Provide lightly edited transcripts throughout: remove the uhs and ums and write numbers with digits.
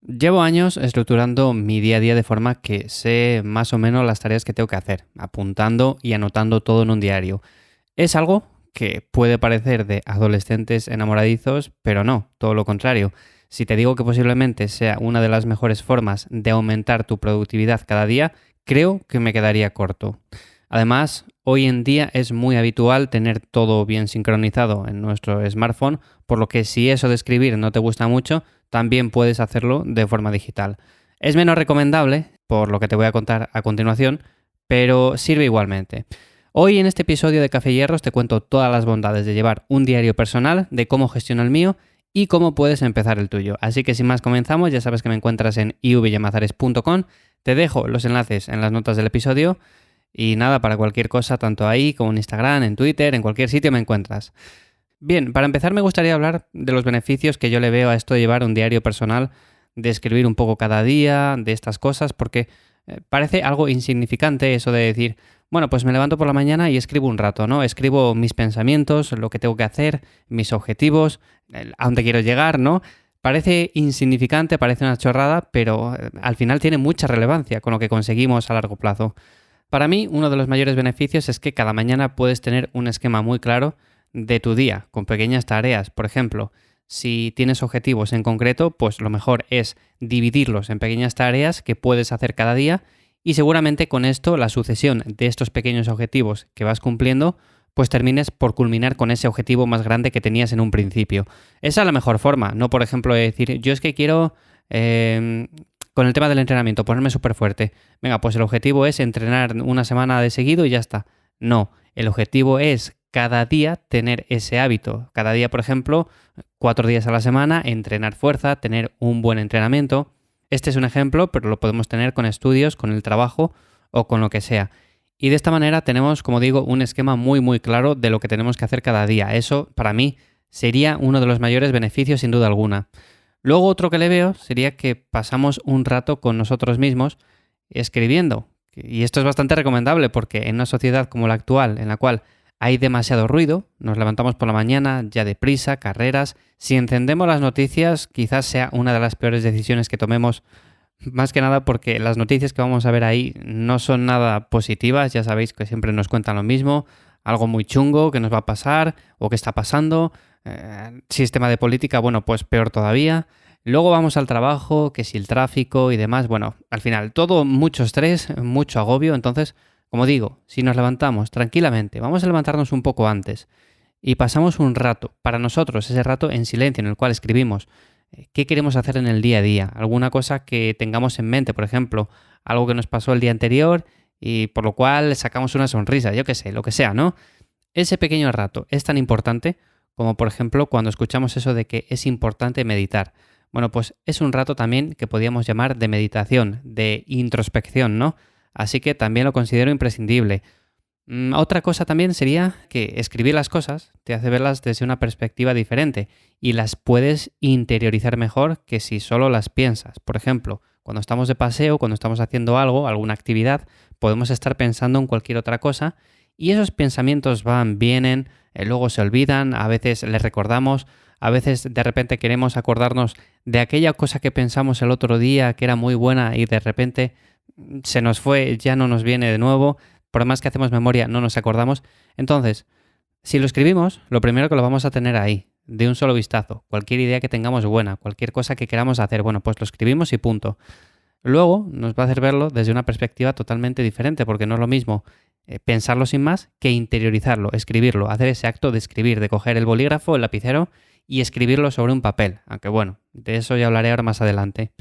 Llevo años estructurando mi día a día de forma que sé más o menos las tareas que tengo que hacer, apuntando y anotando todo en un diario. Es algo que puede parecer de adolescentes enamoradizos, pero no, todo lo contrario. Si te digo que posiblemente sea una de las mejores formas de aumentar tu productividad cada día, creo que me quedaría corto. Además, hoy en día es muy habitual tener todo bien sincronizado en nuestro smartphone, por lo que si eso de escribir no te gusta mucho, también puedes hacerlo de forma digital. Es menos recomendable, por lo que te voy a contar a continuación, pero sirve igualmente. Hoy en este episodio de Café y Hierros te cuento todas las bondades de llevar un diario personal, de cómo gestiono el mío y cómo puedes empezar el tuyo. Así que sin más comenzamos, ya sabes que me encuentras en ivyamazares.com, te dejo los enlaces en las notas del episodio y nada, para cualquier cosa, tanto ahí como en Instagram, en Twitter, en cualquier sitio me encuentras. Bien, para empezar me gustaría hablar de los beneficios que yo le veo a esto de llevar un diario personal, de escribir un poco cada día, de estas cosas, porque parece algo insignificante eso de decir, bueno, pues me levanto por la mañana y escribo un rato, ¿no? Escribo mis pensamientos, lo que tengo que hacer, mis objetivos, a dónde quiero llegar, ¿no? Parece insignificante, parece una chorrada, pero al final tiene mucha relevancia con lo que conseguimos a largo plazo. Para mí, uno de los mayores beneficios es que cada mañana puedes tener un esquema muy claro de tu día, con pequeñas tareas. Por ejemplo, si tienes objetivos en concreto, pues lo mejor es dividirlos en pequeñas tareas que puedes hacer cada día y seguramente con esto la sucesión de estos pequeños objetivos que vas cumpliendo, pues termines por culminar con ese objetivo más grande que tenías en un principio. Esa es la mejor forma, no por ejemplo de decir, yo es que quiero... con el tema del entrenamiento, ponerme súper fuerte. Venga, pues el objetivo es entrenar una semana de seguido y ya está. No, el objetivo es cada día tener ese hábito. Cada día, por ejemplo, 4 días a la semana, entrenar fuerza, tener un buen entrenamiento. Este es un ejemplo, pero lo podemos tener con estudios, con el trabajo o con lo que sea. Y de esta manera tenemos, como digo, un esquema muy claro de lo que tenemos que hacer cada día. Eso, para mí, sería uno de los mayores beneficios sin duda alguna. Luego otro que le veo sería que pasamos un rato con nosotros mismos escribiendo. Y esto es bastante recomendable porque en una sociedad como la actual, en la cual hay demasiado ruido, nos levantamos por la mañana ya deprisa, carreras, si encendemos las noticias quizás sea una de las peores decisiones que tomemos, más que nada porque las noticias que vamos a ver ahí no son nada positivas, ya sabéis que siempre nos cuentan lo mismo, algo muy chungo que nos va a pasar o que está pasando. Sistema de política, bueno, pues peor todavía. Luego vamos al trabajo, que si el tráfico y demás, bueno, al final todo mucho estrés, mucho agobio, entonces, como digo, si nos levantamos tranquilamente, vamos a levantarnos un poco antes y pasamos un rato, para nosotros, ese rato en silencio en el cual escribimos qué queremos hacer en el día a día, alguna cosa que tengamos en mente, por ejemplo, algo que nos pasó el día anterior y por lo cual sacamos una sonrisa, yo qué sé, lo que sea, ¿no? Ese pequeño rato es tan importante como por ejemplo cuando escuchamos eso de que es importante meditar. Bueno, pues es un rato también que podríamos llamar de meditación, de introspección, ¿no? Así que también lo considero imprescindible. Otra cosa también sería que escribir las cosas te hace verlas desde una perspectiva diferente y las puedes interiorizar mejor que si solo las piensas. Por ejemplo, cuando estamos de paseo, cuando estamos haciendo algo, alguna actividad, podemos estar pensando en cualquier otra cosa y esos pensamientos van, vienen, luego se olvidan, a veces les recordamos, a veces de repente queremos acordarnos de aquella cosa que pensamos el otro día que era muy buena y de repente se nos fue, ya no nos viene de nuevo. Por más que hacemos memoria, no nos acordamos. Entonces, si lo escribimos, lo primero que lo vamos a tener ahí, de un solo vistazo. Cualquier idea que tengamos buena, cualquier cosa que queramos hacer, bueno, pues lo escribimos y punto. Luego nos va a hacer verlo desde una perspectiva totalmente diferente, porque no es lo mismo pensarlo sin más que interiorizarlo, escribirlo, hacer ese acto de escribir, de coger el bolígrafo, el lapicero y escribirlo sobre un papel. Aunque bueno, de eso ya hablaré ahora más adelante.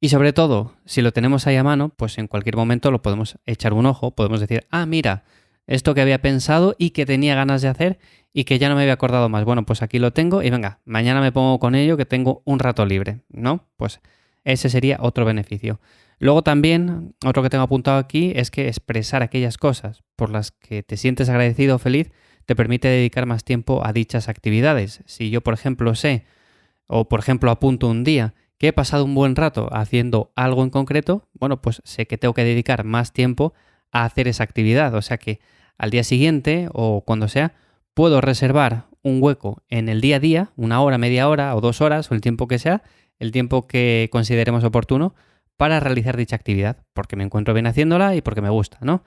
Y sobre todo, si lo tenemos ahí a mano, pues en cualquier momento lo podemos echar un ojo, podemos decir, ah, mira, esto que había pensado y que tenía ganas de hacer y que ya no me había acordado más. Bueno, pues aquí lo tengo y venga, mañana me pongo con ello que tengo un rato libre, ¿no? Pues ese sería otro beneficio. Luego también, otro que tengo apuntado aquí es que expresar aquellas cosas por las que te sientes agradecido o feliz te permite dedicar más tiempo a dichas actividades. Si yo, por ejemplo, sé o, por ejemplo, apunto un día que he pasado un buen rato haciendo algo en concreto, bueno, pues sé que tengo que dedicar más tiempo a hacer esa actividad. O sea que al día siguiente o cuando sea, puedo reservar un hueco en el día a día, una hora, media hora o 2 horas o el tiempo que sea, el tiempo que consideremos oportuno para realizar dicha actividad, porque me encuentro bien haciéndola y porque me gusta, ¿no?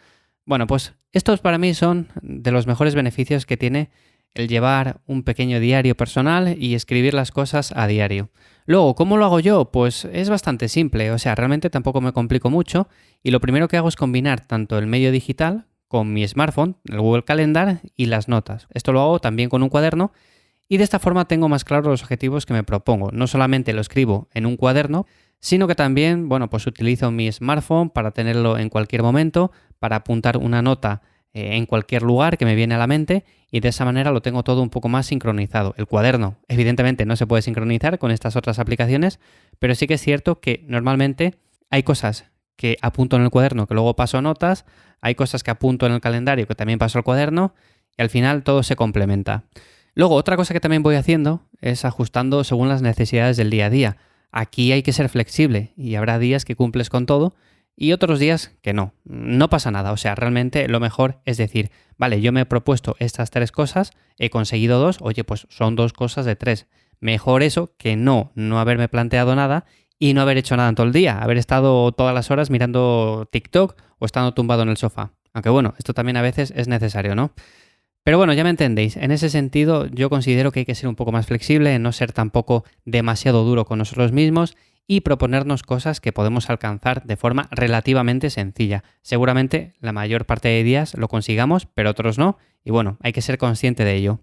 Bueno, pues estos para mí son de los mejores beneficios que tiene el llevar un pequeño diario personal y escribir las cosas a diario. Luego, ¿cómo lo hago yo? Pues es bastante simple, o sea, realmente tampoco me complico mucho y lo primero que hago es combinar tanto el medio digital con mi smartphone, el Google Calendar y las notas. Esto lo hago también con un cuaderno y de esta forma tengo más claros los objetivos que me propongo. No solamente lo escribo en un cuaderno, sino que también, bueno, pues utilizo mi smartphone para tenerlo en cualquier momento, para apuntar una nota en cualquier lugar que me viene a la mente y de esa manera lo tengo todo un poco más sincronizado. El cuaderno, evidentemente, no se puede sincronizar con estas otras aplicaciones, pero sí que es cierto que normalmente hay cosas que apunto en el cuaderno que luego paso a notas, hay cosas que apunto en el calendario que también paso al cuaderno y al final todo se complementa. Luego, otra cosa que también voy haciendo es ajustando según las necesidades del día a día. Aquí hay que ser flexible y habrá días que cumples con todo y otros días que no. No pasa nada, o sea, realmente lo mejor es decir, vale, yo me he propuesto estas 3 cosas, he conseguido 2, oye, pues son 2 cosas de 3. Mejor eso que no haberme planteado nada y no haber hecho nada en todo el día, haber estado todas las horas mirando TikTok o estando tumbado en el sofá. Aunque bueno, esto también a veces es necesario, ¿no? Pero bueno, ya me entendéis. En ese sentido, yo considero que hay que ser un poco más flexible, no ser tampoco demasiado duro con nosotros mismos y proponernos cosas que podemos alcanzar de forma relativamente sencilla. Seguramente la mayor parte de días lo consigamos, pero otros no. Y bueno, hay que ser consciente de ello.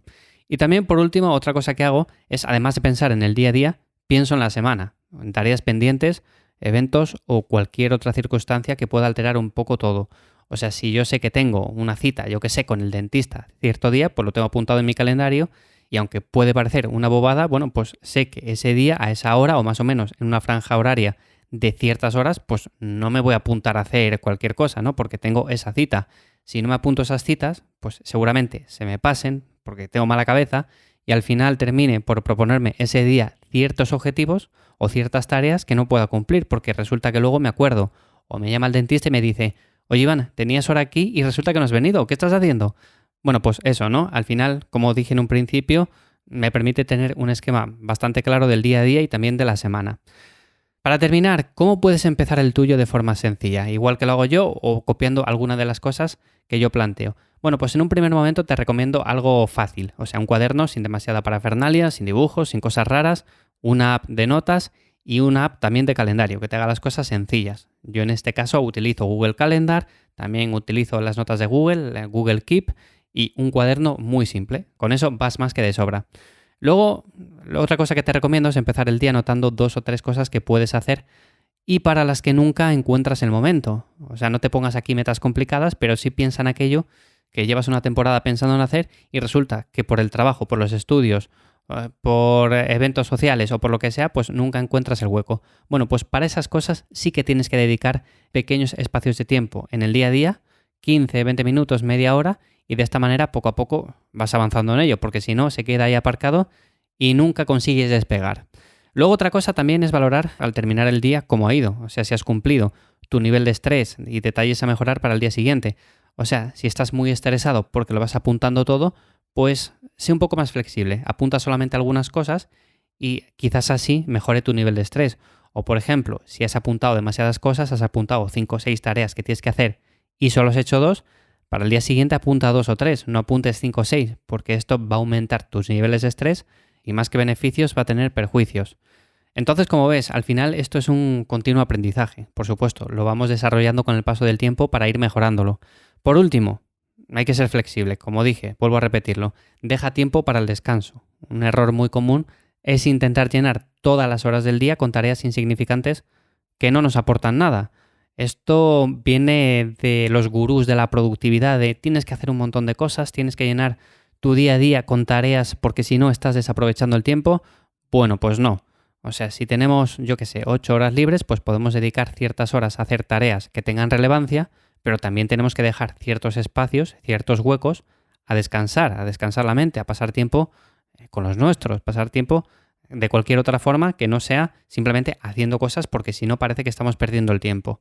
Y también, por último, otra cosa que hago es, además de pensar en el día a día, pienso en la semana, en tareas pendientes, eventos o cualquier otra circunstancia que pueda alterar un poco todo. O sea, si yo sé que tengo una cita, yo que sé, con el dentista cierto día, pues lo tengo apuntado en mi calendario y aunque puede parecer una bobada, bueno, pues sé que ese día, a esa hora o más o menos en una franja horaria de ciertas horas, pues no me voy a apuntar a hacer cualquier cosa, ¿no? Porque tengo esa cita. Si no me apunto esas citas, pues seguramente se me pasen porque tengo mala cabeza y al final termine por proponerme ese día ciertos objetivos o ciertas tareas que no pueda cumplir porque resulta que luego me acuerdo o me llama el dentista y me dice: oye, Iván, tenías hora aquí y resulta que no has venido. ¿Qué estás haciendo? Bueno, pues eso, ¿no? Al final, como dije en un principio, me permite tener un esquema bastante claro del día a día y también de la semana. Para terminar, ¿cómo puedes empezar el tuyo de forma sencilla? Igual que lo hago yo o copiando alguna de las cosas que yo planteo. Bueno, pues en un primer momento te recomiendo algo fácil, o sea, un cuaderno sin demasiada parafernalia, sin dibujos, sin cosas raras, una app de notas y una app también de calendario que te haga las cosas sencillas. Yo en este caso utilizo Google Calendar, también utilizo las notas de Google, Google Keep y un cuaderno muy simple. Con eso vas más que de sobra. Luego, otra cosa que te recomiendo es empezar el día anotando 2 o 3 cosas que puedes hacer y para las que nunca encuentras el momento. O sea, no te pongas aquí metas complicadas, pero sí piensa en aquello que llevas una temporada pensando en hacer y resulta que por el trabajo, por los estudios, por eventos sociales o por lo que sea, pues nunca encuentras el hueco. Bueno, pues para esas cosas sí que tienes que dedicar pequeños espacios de tiempo en el día a día, 15, 20 minutos, media hora, y de esta manera poco a poco vas avanzando en ello, porque si no se queda ahí aparcado y nunca consigues despegar. Luego otra cosa también es valorar al terminar el día cómo ha ido, o sea, si has cumplido tu nivel de estrés y detalles a mejorar para el día siguiente. O sea, si estás muy estresado porque lo vas apuntando todo, pues sé un poco más flexible, apunta solamente algunas cosas y quizás así mejore tu nivel de estrés. O por ejemplo, si has apuntado demasiadas cosas, has apuntado 5 o 6 tareas que tienes que hacer y solo has hecho 2, para el día siguiente apunta 2 o 3, no apuntes 5 o 6, porque esto va a aumentar tus niveles de estrés y más que beneficios va a tener perjuicios. Entonces, como ves, al final esto es un continuo aprendizaje. Por supuesto, lo vamos desarrollando con el paso del tiempo para ir mejorándolo. Por último, hay que ser flexible, como dije, vuelvo a repetirlo, deja tiempo para el descanso. Un error muy común es intentar llenar todas las horas del día con tareas insignificantes que no nos aportan nada. Esto viene de los gurús de la productividad, de tienes que hacer un montón de cosas, tienes que llenar tu día a día con tareas porque si no estás desaprovechando el tiempo. Bueno, pues no. O sea, si tenemos, yo qué sé, 8 horas libres, pues podemos dedicar ciertas horas a hacer tareas que tengan relevancia, pero también tenemos que dejar ciertos espacios, ciertos huecos a descansar la mente, a pasar tiempo con los nuestros, pasar tiempo de cualquier otra forma que no sea simplemente haciendo cosas porque si no parece que estamos perdiendo el tiempo.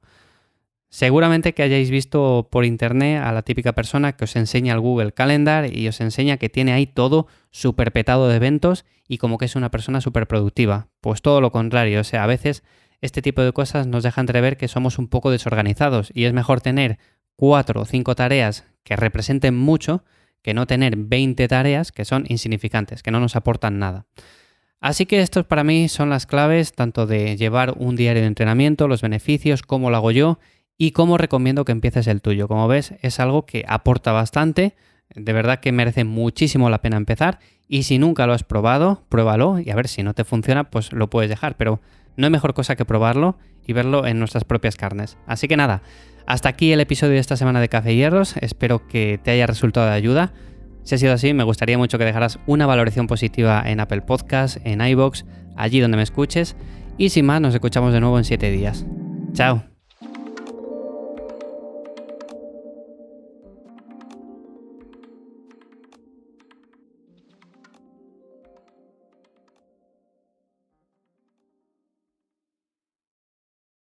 Seguramente que hayáis visto por internet a la típica persona que os enseña el Google Calendar y os enseña que tiene ahí todo súper petado de eventos y como que es una persona súper productiva. Pues todo lo contrario, o sea, a veces este tipo de cosas nos deja entrever que somos un poco desorganizados y es mejor tener 4 o 5 tareas que representen mucho que no tener 20 tareas que son insignificantes, que no nos aportan nada. Así que estos para mí son las claves tanto de llevar un diario de entrenamiento, los beneficios, cómo lo hago yo y cómo recomiendo que empieces el tuyo. Como ves, es algo que aporta bastante, de verdad que merece muchísimo la pena empezar y si nunca lo has probado, pruébalo y a ver si no te funciona, pues lo puedes dejar, pero no hay mejor cosa que probarlo y verlo en nuestras propias carnes. Así que nada, hasta aquí el episodio de esta semana de Café y Hierros, espero que te haya resultado de ayuda. Si ha sido así, me gustaría mucho que dejaras una valoración positiva en Apple Podcasts, en iVoox, allí donde me escuches y sin más, nos escuchamos de nuevo en 7 días. ¡Chao!